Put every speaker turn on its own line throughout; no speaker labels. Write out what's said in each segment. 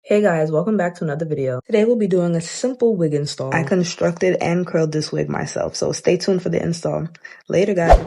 Hey guys, welcome back to another video. Today we'll be doing a simple wig install. I constructed and curled this wig myself, so stay tuned for the install. Later guys.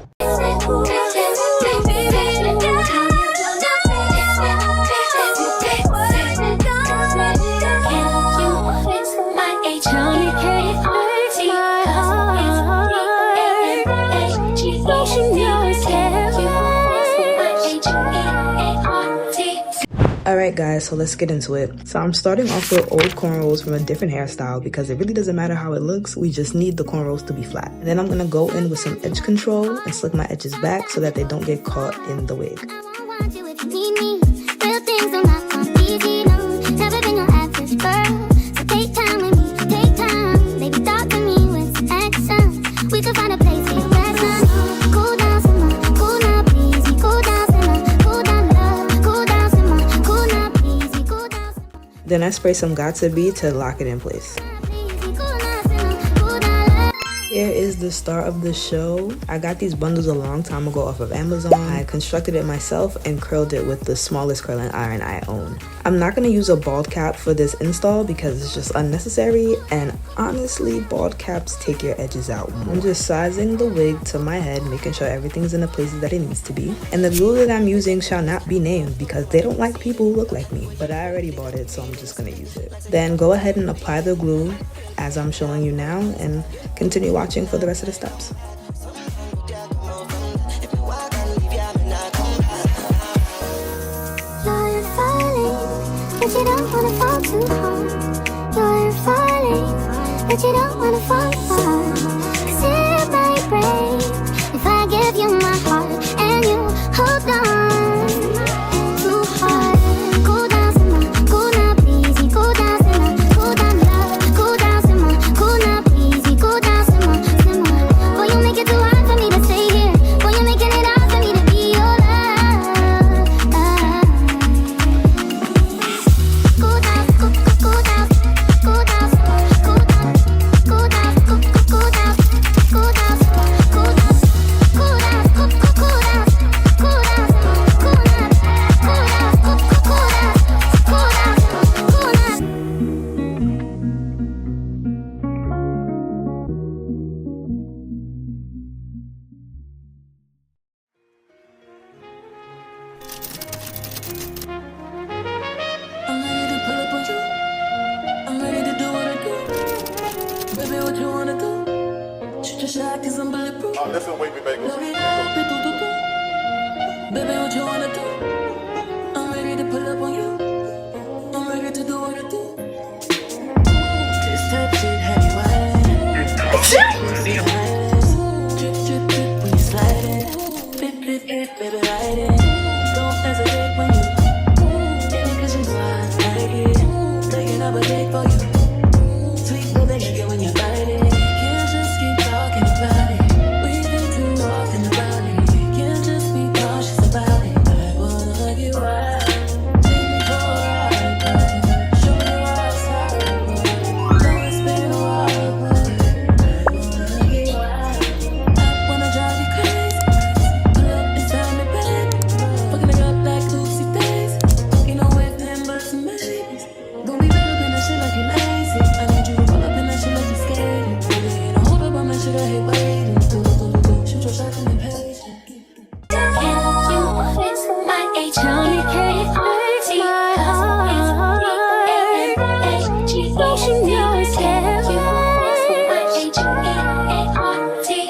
Alright guys, so let's get into it. So I'm starting off with old cornrows from a different hairstyle because it really doesn't matter how it looks, we just need the cornrows to be flat. And then I'm gonna go in with some edge control and slick my edges back so that they don't get caught in the wig. Then I spray some Got2b to lock it in place. Here is the star of the show. I got these bundles a long time ago off of Amazon. I constructed it myself and curled it with the smallest curling iron I own. I'm not going to use a bald cap for this install because it's just unnecessary, and honestly bald caps take your edges out more. I'm just sizing the wig to my head, making sure everything's in the places that it needs to be. And the glue that I'm using shall not be named because they don't like people who look like me, but I already bought it, so I'm just going to use it. Then go ahead and apply the glue as I'm showing you now and continue watching for the rest of the steps.
You're falling, but you don't wanna fall too hard. You're falling, but you don't wanna fall hard. 'Cause it might break if I give you my heart and you hold on too hard. Cool down, simmer, cool now, please. Cool down, simmer, cool down, love. Cool down, simmer, cool now, please. Cool down, simmer, simmer. Boy, you make it too hard for me to stay here. Boy, you're making it hard for me to be your love. Cool down, cool down, cool down, cool down, cool down, cool down, cool down, cool down, cool down, cool down, cool down, cool down, cool down, cool down, cool
I'm ready to pull up on you. I'm ready to do what I do. Baby, what you wanna do? Shoot your shot 'cause I'm bulletproof.
Listen, wait, me back.
Love it up, do, do, do. Baby, what you wanna do? I'm ready to pull up on you. I'm ready to do what I do. This type shit have you wildin'. Drip, drip, drip when you slide it. Flip, flip, flip, baby, ride it. Don't hesitate when you a day for you. Sweet baby, nigga, when you bite it. Can't just keep talking about it. We've been too often about it. Can't just be cautious about it. I wanna hug you right. Take me for a ride, show me outside. Know it's been a while, but I wanna hug you right. I wanna drive you crazy. Pull up inside me, baby. Fucking it up like Lucy Days. You know with him, but some babies. Don't be shit like you lazy. I need you to roll up in that shit like you skating. Baby, don't hold up on my shit, I hate waiting. Do, do, do, do. Shoot your shot and be patient.
Can you fix my H? Tell me, can you fix my heart? You should know it's heaven.